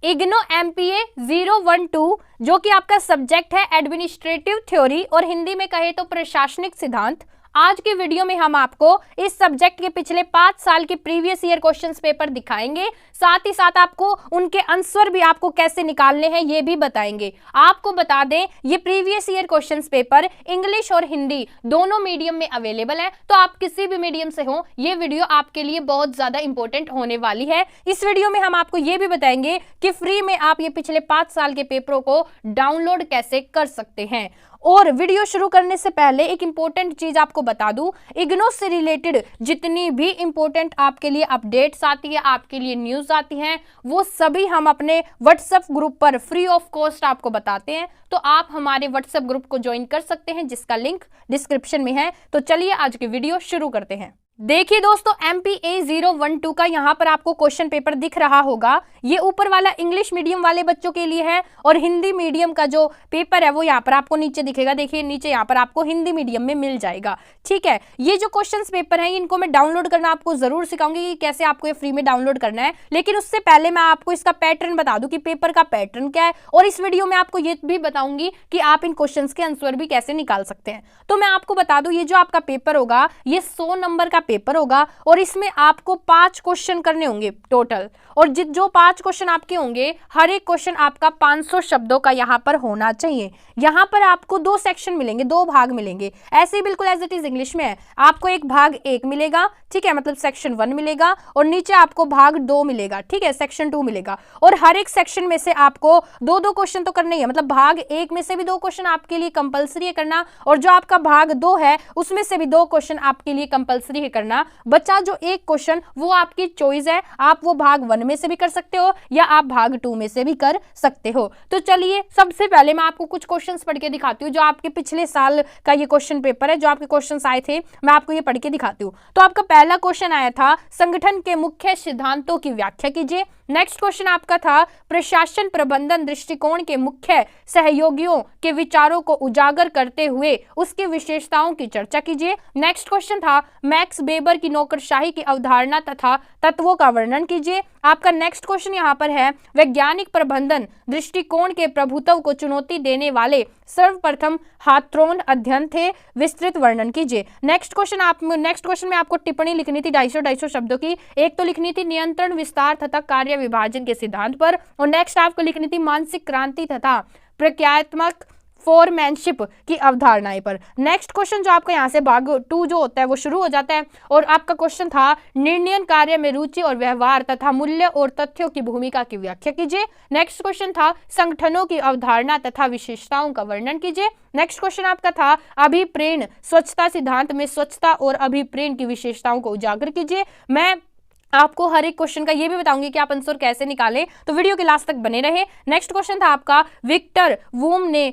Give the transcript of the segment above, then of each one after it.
IGNOU MPA 012 जो कि आपका सब्जेक्ट है एडमिनिस्ट्रेटिव थ्योरी और हिंदी में कहे तो प्रशासनिक सिद्धांत। आज की वीडियो में हम आपको इस सब्जेक्ट के पिछले 5 साल के प्रीवियस ईयर क्वेश्चंस पेपर दिखाएंगे, साथ ही साथ आपको उनके आंसर भी आपको कैसे निकालने हैं ये भी बताएंगे। आपको बता दें ये previous year questions paper English और हिंदी दोनों मीडियम में अवेलेबल है, तो आप किसी भी मीडियम से हो ये वीडियो आपके लिए बहुत ज्यादा इंपॉर्टेंट होने वाली है। इस वीडियो में हम आपको ये भी बताएंगे कि फ्री में आप ये पिछले 5 साल के पेपरों को डाउनलोड कैसे कर सकते हैं। और वीडियो शुरू करने से पहले एक इंपॉर्टेंट चीज आपको बता दूं, इग्नो से रिलेटेड जितनी भी इंपॉर्टेंट आपके लिए अपडेट्स आती है, आपके लिए न्यूज आती हैं, वो सभी हम अपने व्हाट्सएप ग्रुप पर फ्री ऑफ कॉस्ट आपको बताते हैं। तो आप हमारे व्हाट्सएप ग्रुप को ज्वाइन कर सकते हैं जिसका लिंक डिस्क्रिप्शन में है। तो चलिए आज की वीडियो शुरू करते हैं। देखिए दोस्तों, MPA 012 का यहाँ पर आपको क्वेश्चन पेपर दिख रहा होगा। ये ऊपर वाला इंग्लिश मीडियम वाले बच्चों के लिए है और हिंदी मीडियम का जो पेपर है वो यहाँ पर आपको नीचे दिखेगा। देखिए नीचे यहाँ पर आपको हिंदी मीडियम में मिल जाएगा। ठीक है, ये जो क्वेश्चंस पेपर है इनको मैं डाउनलोड करना आपको जरूर सिखाऊंगी कि कैसे आपको ये फ्री में डाउनलोड करना है। लेकिन उससे पहले मैं आपको इसका पैटर्न बता दूं कि पेपर का पैटर्न क्या है, और इस वीडियो में आपको ये भी बताऊंगी कि आप इन क्वेश्चंस के आंसर भी कैसे निकाल सकते हैं। तो मैं आपको बता दूं, ये जो आपका पेपर होगा ये 100 नंबर का पेपर होगा और इसमें आपको 5 क्वेश्चन करने होंगे टोटल। और जो 5 क्वेश्चन आपके होंगे, हर एक क्वेश्चन आपका 500 शब्दों का यहाँ पर होना चाहिए। यहाँ पर आपको 2 सेक्शन मिलेंगे, 2 भाग मिलेंगे, ऐसे ही बिल्कुल एज इट इज इंग्लिश में है। आपको एक भाग 1 मिलेगा, ठीक है, मतलब सेक्शन 1 मिलेगा, और नीचे आपको भाग 2 मिलेगा, ठीक है, सेक्शन 2 मिलेगा। और हर एक सेक्शन में से आपको 2-2 क्वेश्चन तो करने ही है, मतलब भाग 1 में से भी 2 क्वेश्चन आपके लिए कंपलसरी है करना, और जो आपका भाग 2 है उसमें से भी 2 क्वेश्चन आपके लिए कंपलसरी है करना। बच्चा जो एक क्वेश्चन वो आपकी चॉइस है, आप वो भाग 1 में से भी कर सकते हो या आप भाग 2 में से भी कर सकते हो। तो चलिए सबसे पहले मैं आपको कुछ क्वेश्चंस पढ़ के दिखाती हूँ जो आपके पिछले साल का ये क्वेश्चन पेपर है, जो आपके क्वेश्चंस आए थे मैं आपको ये पढ़ के दिखाती हूँ। तो आपका पहला क्वेश्चन आया था संगठन के मुख्य सिद्धांतों की व्याख्या कीजिए। नेक्स्ट क्वेश्चन आपका था प्रशासन प्रबंधन दृष्टिकोण के मुख्य सहयोगियों के विचारों को उजागर करते हुए उसकी विशेषताओं की चर्चा कीजिए। नेक्स्ट क्वेश्चन था मैक्स वेबर की नौकरशाही की अवधारणा तथा तत्वों का वर्णन कीजिए। आपका नेक्स्ट क्वेश्चन यहाँ पर है वैज्ञानिक प्रबंधन दृष्टिकोण के प्रभुत्व को चुनौती देने वाले सर्वप्रथम हाथ्रोन अध्ययन थे, विस्तृत वर्णन कीजिए। नेक्स्ट क्वेश्चन में आपको टिप्पणी लिखनी थी 250 शब्दों की। एक तो लिखनी थी नियंत्रण विस्तार तथा कार्य विभाजन के सिद्धांत पर, और नेक्स्ट आपको लिखनी थी मानसिक क्रांति तथा प्रक्रियात्मक फोरमैनशिप की अवधारणाएं पर। नेक्स्ट क्वेश्चन जो आपका यहाँ से भाग 2 जो होता है वो शुरू हो जाता है, और आपका क्वेश्चन था निर्णयन कार्य में रुचि और व्यवहार तथा मूल्य और तथ्यों की भूमिका की व्याख्या कीजिए। नेक्स्ट क्वेश्चन था संगठनों की अवधारणा तथा विशेषताओं का वर्णन कीजिए। नेक्स्ट क्वेश्चन आपका था अभिप्रेरण स्वच्छता सिद्धांत में स्वच्छता और अभिप्रेरण की विशेषताओं को उजागर कीजिए। मैं आपको हर एक क्वेश्चन का ये भी बताऊंगी कि आप आंसर कैसे निकालें, तो वीडियो के लास्ट तक बने रहे। नेक्स्ट क्वेश्चन था आपका विक्टर वूम ने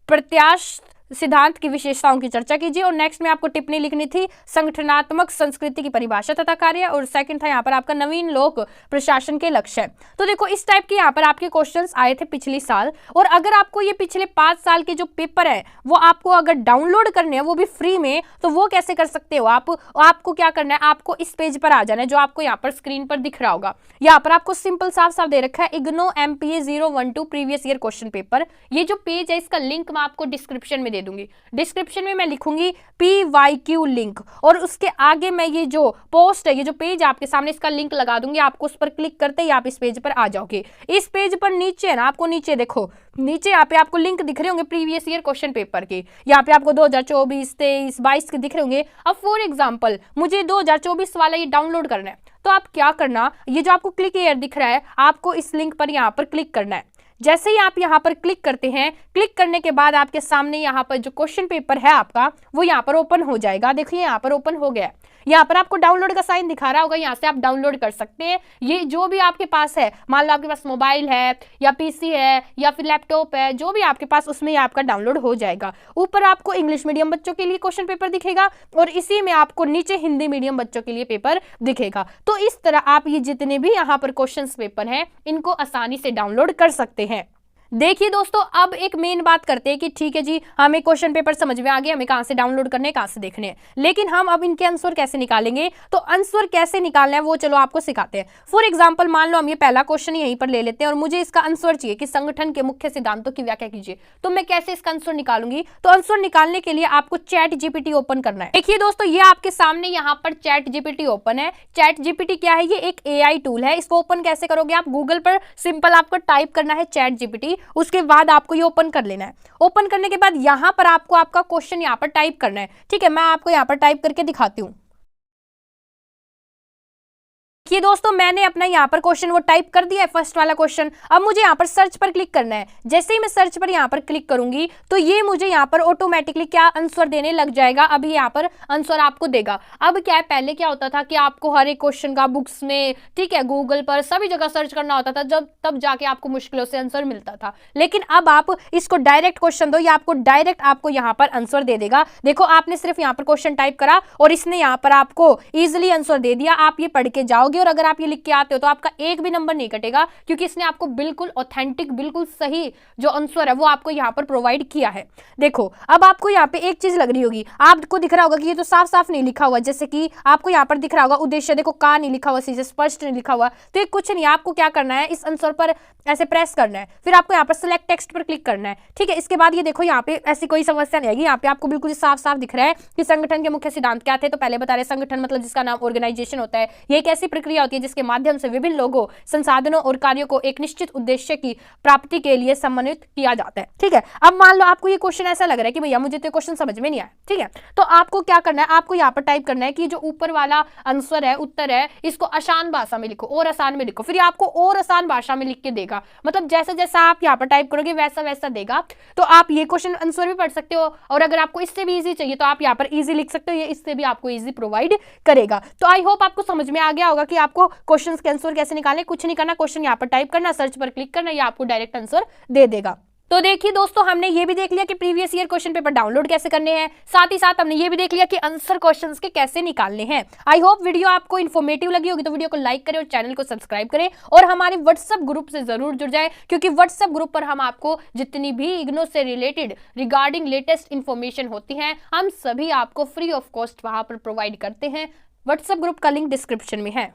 प्रत्याश सिद्धांत की विशेषताओं की चर्चा कीजिए। और नेक्स्ट में आपको टिप्पणी लिखनी थी संगठनात्मक संस्कृति की परिभाषा तथा कार्य, और सेकंड था यहाँ पर आपका नवीन लोक प्रशासन के लक्ष्य। तो देखो इस टाइप के यहाँ पर आपके क्वेश्चंस आए थे पिछले साल, और अगर आपको ये पिछले 5 साल के जो पेपर है वो आपको अगर डाउनलोड करने हैं वो भी फ्री में, तो वो कैसे कर सकते हो आपको क्या करना है, आपको इस पेज पर आ जाना है जो आपको यहाँ पर स्क्रीन पर दिख रहा होगा। यहाँ पर आपको सिंपल साफ साफ दे रखा है IGNOU MPA 012 previous year question paper. ये जो पेज है इसका लिंक मैं आपको डिस्क्रिप्शन में दे दूंगी। डिस्क्रिप्शन में मैं लिखूंगी PYQ लिंक, और उसके आगे मैं ये जो पोस्ट है, ये जो पेज आपके सामने, इसका लिंक लगा दूंगी। आपको उस पर क्लिक करते ही आप इस पेज पर आ जाओगे। इस पेज पर नीचे है ना, आपको नीचे देखो, नीचे यहाँ पे आपको लिंक दिख रहे होंगे प्रीवियस ईयर क्वेश्चन पेपर के। यहाँ पे आपको 2024, 23, 22 के दिख रहे होंगे। अब फॉर एग्जाम्पल मुझे 2024 वाला ये डाउनलोड करना है, तो आप क्या करना, ये जो आपको क्लिक हियर दिख रहा है, आपको इस लिंक पर यहाँ पर क्लिक करना है। जैसे ही आप यहाँ पर क्लिक करते हैं, क्लिक करने के बाद आपके सामने यहाँ पर जो क्वेश्चन पेपर है आपका वो यहाँ पर ओपन हो जाएगा। देखिए यहाँ पर ओपन हो गया। यहाँ पर आपको डाउनलोड का साइन दिखा रहा होगा, यहाँ से आप डाउनलोड कर सकते हैं। ये जो भी आपके पास है, मान लो आपके पास मोबाइल है या PC है या फिर लैपटॉप है, जो भी आपके पास, उसमें आपका डाउनलोड हो जाएगा। ऊपर आपको इंग्लिश मीडियम बच्चों के लिए क्वेश्चन पेपर दिखेगा और इसी में आपको नीचे हिंदी मीडियम बच्चों के लिए पेपर दिखेगा। तो इस तरह आप ये जितने भी यहाँ पर क्वेश्चन पेपर हैं इनको आसानी से डाउनलोड कर सकते हैं। देखिए दोस्तों, अब एक मेन बात करते हैं कि ठीक है जी, हमें क्वेश्चन पेपर समझ में आ गया, हमें कहां से डाउनलोड करने हैं, कहां से देखने हैं, लेकिन हम अब इनके आंसर कैसे निकालेंगे? तो आंसर कैसे निकालना है वो चलो आपको सिखाते हैं। फॉर एग्जांपल मान लो हम ये पहला क्वेश्चन यहीं पर ले लेते हैं और मुझे इसका आंसर चाहिए कि संगठन के मुख्य सिद्धांतों की व्याख्या कीजिए। तो मैं कैसे इसका आंसर निकालूंगी? तो आंसर निकालने के लिए आपको चैट जीपीटी ओपन करना है। देखिए दोस्तों, ये आपके सामने यहाँ पर चैट जीपीटी ओपन है। चैट जीपीटी क्या है? ये एक एआई टूल है। इसको ओपन कैसे करोगे आप? गूगल पर सिंपल आपको टाइप करना है चैट जीपीटी, उसके बाद आपको ये ओपन कर लेना है। ओपन करने के बाद यहां पर आपको आपका क्वेश्चन यहां पर टाइप करना है। ठीक है, मैं आपको यहां पर टाइप करके दिखाती हूं। ये दोस्तों, मैंने अपना यहाँ पर क्वेश्चन वो टाइप कर दिया है, फर्स्ट वाला क्वेश्चन। अब मुझे यहाँ पर सर्च पर क्लिक करना है। जैसे ही मैं सर्च पर यहाँ पर क्लिक करूंगी तो ये मुझे यहाँ पर ऑटोमेटिकली क्या आंसर देने लग जाएगा। अभी यहाँ पर आंसर आपको देगा। अब क्या है, पहले क्या होता था कि आपको हर एक क्वेश्चन का बुक्स में, ठीक है, गूगल पर सभी जगह सर्च करना होता था, जब तब जाके आपको मुश्किलों से आंसर मिलता था। लेकिन अब आप इसको डायरेक्ट क्वेश्चन दो, या आपको डायरेक्ट आपको यहाँ पर आंसर दे देगा। देखो, आपने सिर्फ यहाँ पर क्वेश्चन टाइप करा और इसने यहाँ पर आपको इजिली आंसर दे दिया। आप ये पढ़ के जाओगे और अगर आप ये लिख के आते हो तो आपका एक भी नंबर नहीं कटेगा, क्योंकि इसने आपको बिल्कुल ऑथेंटिक, बिल्कुल सही जो आंसर है वो आपको यहाँ पर प्रोवाइड किया है। देखो, अब आपको यहाँ पे एक चीज लग रही होगी, आपको दिख रहा होगा कि ये तो साफ साफ नहीं लिखा हुआ। जैसे कि आपको यहाँ पर दिख रहा होगा उद्देश्य, देखो का नहीं लिखा हुआ, सीधे स्पष्ट नहीं लिखा हुआ। तो ये कुछ नहीं, आपको क्या करना है, इस आंसर पर ऐसे प्रेस करना है, फिर आपको यहाँ पर सिलेक्ट टेक्स्ट पर क्लिक करना है। ठीक है, इसके बाद ये देखो, यहाँ पे ऐसी कोई समस्या नहीं आएगी। यहाँ पे आपको बिल्कुल साफ साफ दिख रहा है कि संगठन के मुख्य सिद्धांत क्या थे। तो पहले बता रहे, संगठन मतलब जिसका नाम ऑर्गेनाइजेशन होता है। ये एक ऐसी प्रक्रिया होती है जिसके माध्यम से विभिन्न लोगों, संसाधनों और कार्यों को एक निश्चित उद्देश्य की प्राप्ति के लिए समन्वित किया जाता है। ठीक है, अब मान लो आपको ये क्वेश्चन ऐसा लग रहा है कि भैया मुझे तो क्वेश्चन समझ में नहीं आया। ठीक है, तो आपको क्या करना है, आपको यहाँ पर टाइप करना है कि जो ऊपर वाला आंसर है, उत्तर है, इसको आसान भाषा में लिखो और आसान में लिखो। फिर आपको और आसान भाषा में लिख के देगा, मतलब जैसा जैसा आप यहाँ पर टाइप करोगे वैसा वैसा देगा। तो आप ये क्वेश्चन आंसर भी पढ़ सकते हो, और अगर आपको इससे भी इजी चाहिए तो आप यहाँ पर इजी लिख सकते हो। ये इससे भी आपको इजी प्रोवाइड करेगा। तो आई होप आपको समझ में आ गया होगा कि आपको क्वेश्चन के आंसर कैसे निकालने। कुछ नहीं करना, क्वेश्चन यहाँ पर टाइप करना, सर्च पर क्लिक करना, ये आपको डायरेक्ट आंसर दे देगा। तो देखिए दोस्तों, हमने ये भी देख लिया कि previous year question paper download कैसे करने हैं, साथ ही साथ हमने ये भी देख लिया कि आंसर क्वेश्चंस के कैसे निकालने हैं। आई होप वीडियो आपको इन्फॉर्मेटिव लगी होगी, तो वीडियो को लाइक करें और चैनल को सब्सक्राइब करें और हमारे व्हाट्सएप ग्रुप से जरूर जुड़ जाएं, क्योंकि व्हाट्सएप ग्रुप पर हम आपको जितनी भी इग्नो से रिलेटेड रिगार्डिंग लेटेस्ट इंफॉर्मेशन होती है, हम सभी आपको फ्री ऑफ कॉस्ट वहां पर प्रोवाइड करते हैं। व्हाट्सएप ग्रुप का लिंक डिस्क्रिप्शन में है।